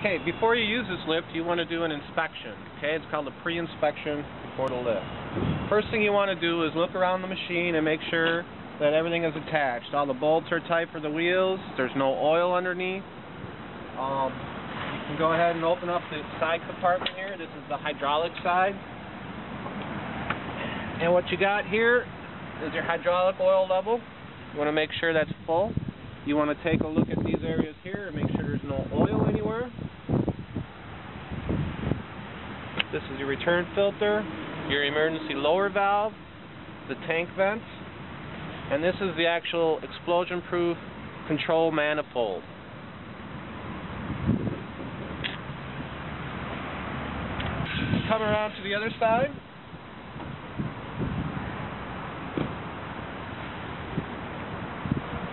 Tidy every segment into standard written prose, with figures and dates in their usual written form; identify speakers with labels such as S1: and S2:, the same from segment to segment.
S1: Okay, before you use this lift, you want to do an inspection. Okay, it's called a pre-inspection before the lift. First thing you want to do is look around the machine and make sure that everything is attached. All the bolts are tight for the wheels. There's no oil underneath. You can go ahead and open up the side compartment here. This is the hydraulic side. And what you got here is your hydraulic oil level. You want to make sure that's full. You want to take a look at these areas here and make sure there's no oil anywhere. This is your return filter, your emergency lower valve, the tank vents, and this is the actual explosion-proof control manifold. Come around to the other side.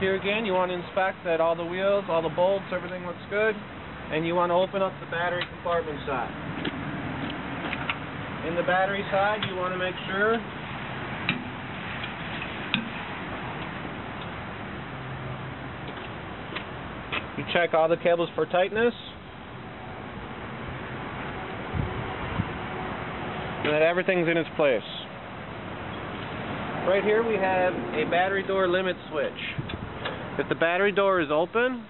S1: Here again, you want to inspect that all the wheels, all the bolts, everything looks good, and you want to open up the battery compartment side. In the battery side, you want to make sure you check all the cables for tightness, and that everything's in its place. Right here we have a battery door limit switch. If the battery door is open,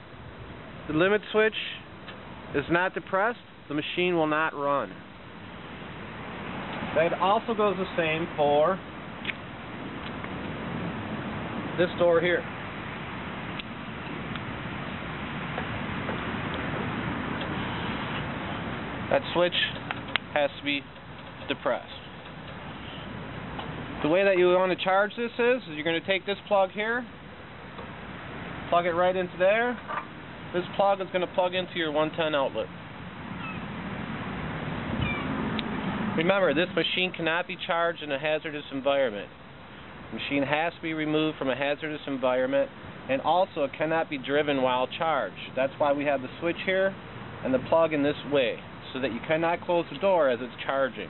S1: the limit switch is not depressed, the machine will not run. That also goes the same for this door here. That switch has to be depressed. The way that you want to charge this is you're going to take this plug here, plug it right into there. This plug is going to plug into your 110 outlet. Remember, this machine cannot be charged in a hazardous environment. The machine has to be removed from a hazardous environment, and also it cannot be driven while charged. That's why we have the switch here and the plug in this way, so that you cannot close the door as it's charging.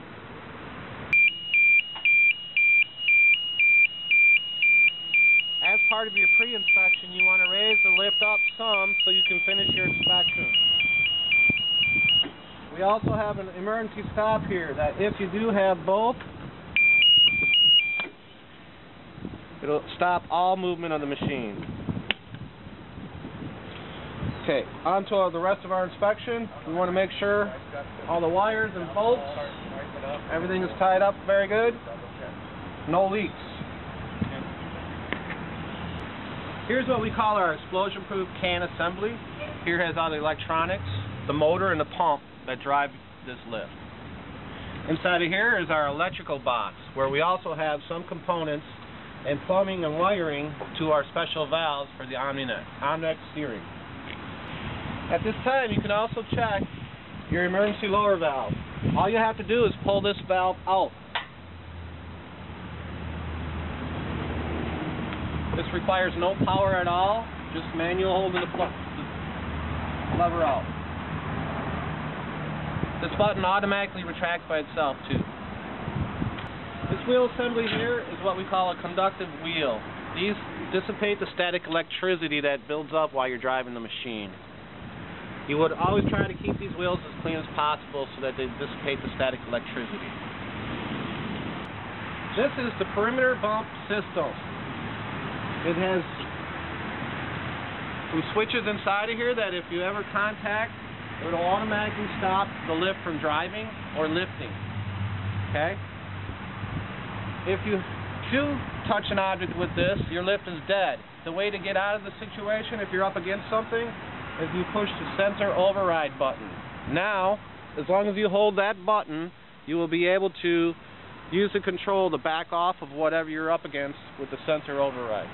S1: As part of your pre-inspection, you want to raise the lift up some so you can finish your inspection. We also have an emergency stop here that if you do have both, it'll stop all movement of the machine. Okay, on to the rest of our inspection. We want to make sure all the wires and bolts, everything is tied up very good, no leaks. Here's what we call our explosion-proof can assembly. Here has all the electronics, the motor and the pump that drive this lift. Inside of here is our electrical box, where we also have some components and plumbing and wiring to our special valves for the OMNI steering. At this time, you can also check your emergency lower valve. All you have to do is pull this valve out. This requires no power at all, just manual holding the lever out. This button automatically retracts by itself too. This wheel assembly here is what we call a conductive wheel. These dissipate the static electricity that builds up while you're driving the machine. You would always try to keep these wheels as clean as possible so that they dissipate the static electricity. This is the perimeter bump system. It has some switches inside of here that if you ever contact, it will automatically stop the lift from driving or lifting. Okay? If you do touch an object with this, your lift is dead. The way to get out of the situation, if you're up against something, is you push the sensor override button. Now, as long as you hold that button, you will be able to use the control to back off of whatever you're up against with the sensor override.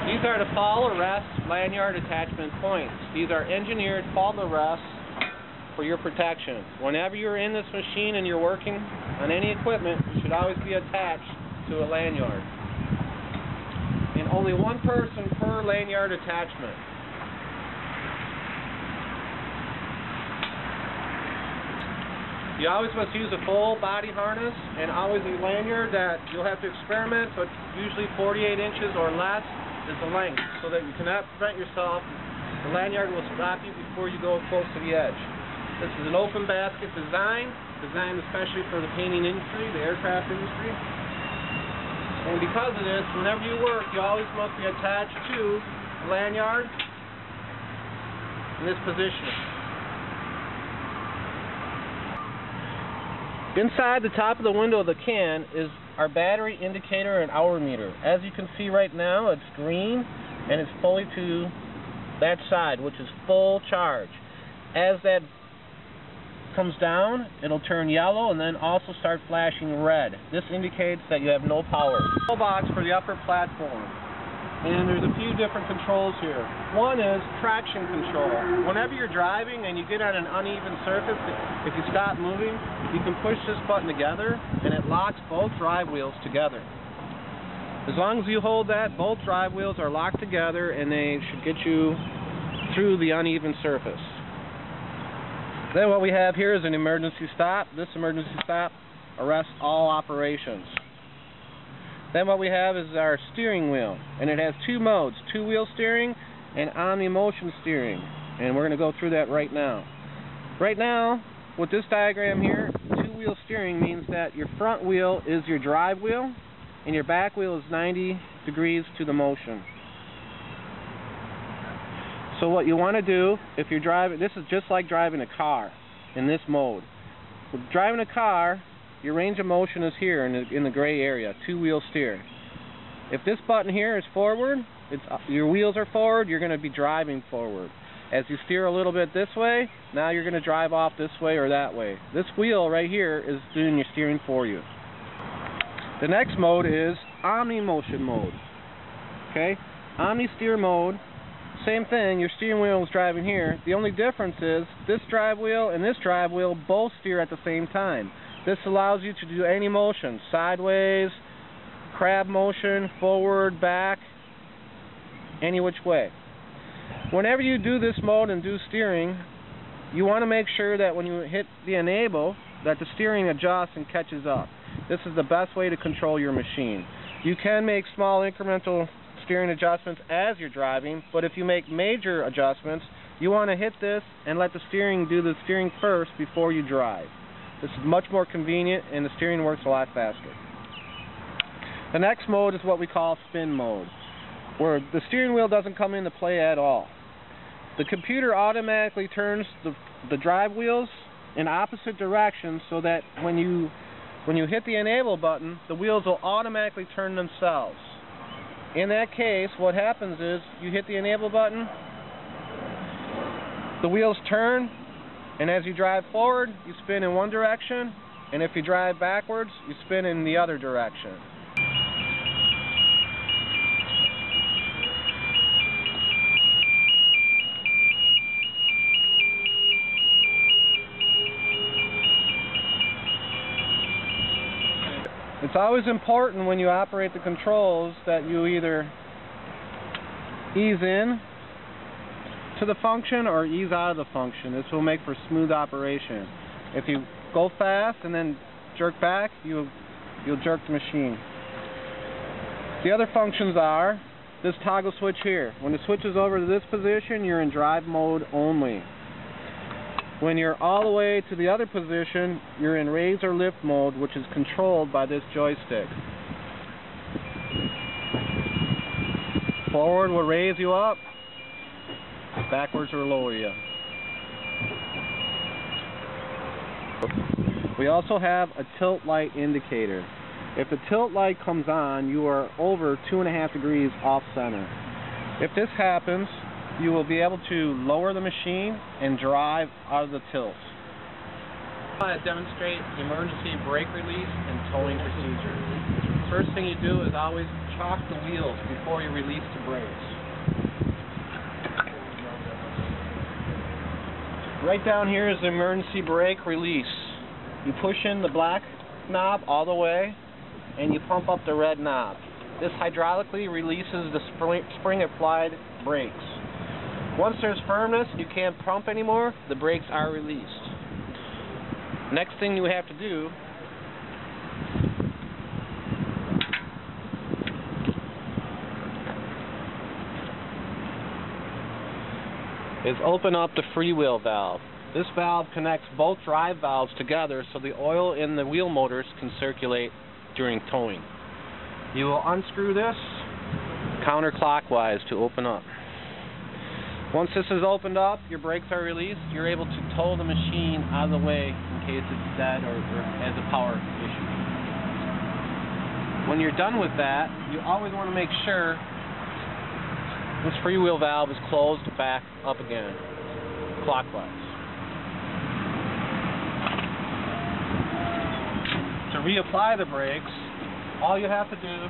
S1: These are the fall arrest lanyard attachment points. These are engineered fall arrests for your protection. Whenever you're in this machine and you're working on any equipment, you should always be attached to a lanyard. And only one person per lanyard attachment. You always must use a full body harness and always a lanyard that you'll have to experiment, but usually 48 inches or less is the length, so that you cannot prevent yourself The lanyard will stop you before you go close to the edge. This is an open basket design, designed especially for the painting industry, the aircraft industry. And because of this, whenever you work, you always must be attached to the lanyard in this position. Inside the top of the window of the can is our battery indicator and hour meter. As you can see right now, it's green and it's fully to that side, which is full charge. As that comes down, it'll turn yellow and then also start flashing red. This indicates that you have no power. Control box for the upper platform. And there's a few different controls here. One is traction control. Whenever you're driving and you get on an uneven surface, if you stop moving, you can push this button together and it locks both drive wheels together. As long as you hold that, both drive wheels are locked together and they should get you through the uneven surface. Then what we have here is an emergency stop. This emergency stop arrests all operations. Then what we have is our steering wheel, and it has two modes, two-wheel steering and OMNI motion steering. And we're going to go through that right now. Right now, with this diagram here, two-wheel steering means that your front wheel is your drive wheel and your back wheel is 90 degrees to the motion. So what you want to do, if you're driving, this is just like driving a car in this mode. With driving a car, your range of motion is here in the gray area, two-wheel steer. If this button here is forward, your wheels are forward, you're going to be driving forward. As you steer a little bit this way, now you're going to drive off this way or that way. This wheel right here is doing your steering for you. The next mode is OMNI motion mode. Okay, OMNI steer mode. Same thing, your steering wheel is driving here. The only difference is this drive wheel and this drive wheel both steer at the same time. This allows you to do any motion, sideways, crab motion, forward, back, any which way. Whenever you do this mode and do steering, you want to make sure that when you hit the enable, that the steering adjusts and catches up. This is the best way to control your machine. You can make small incremental steering adjustments as you're driving, but if you make major adjustments, you want to hit this and let the steering do the steering first before you drive. This is much more convenient and the steering works a lot faster. The next mode is what we call spin mode, where the steering wheel doesn't come into play at all. The computer automatically turns the drive wheels in opposite directions so that when you hit the enable button, the wheels will automatically turn themselves. In that case, what happens is you hit the enable button, the wheels turn, and as you drive forward, you spin in one direction, and if you drive backwards, you spin in the other direction. It's always important when you operate the controls that you either ease in to the function or ease out of the function. This will make for smooth operation. If you go fast and then jerk back, you'll jerk the machine. The other functions are this toggle switch here. When it switches over to this position, you're in drive mode only. When you're all the way to the other position, you're in raise or lift mode, which is controlled by this joystick. Forward will raise you up, backwards will lower you. We also have a tilt light indicator. If the tilt light comes on, you are over 2.5 degrees off center. If this happens, you will be able to lower the machine and drive out of the tilt. I want to demonstrate emergency brake release and towing procedure. First thing you do is always chalk the wheels before you release the brakes. Right down here is the emergency brake release. You push in the black knob all the way and you pump up the red knob. This hydraulically releases the spring-applied brakes. Once there's firmness, you can't pump anymore, the brakes are released. Next thing you have to do is open up the freewheel valve. This valve connects both drive valves together so the oil in the wheel motors can circulate during towing. You will unscrew this counterclockwise to open up. Once this is opened up, your brakes are released, you're able to tow the machine out of the way in case it's dead or has a power issue. When you're done with that, you always want to make sure this freewheel valve is closed back up again, clockwise. To reapply the brakes, all you have to do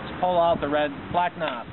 S1: is pull out the black knob.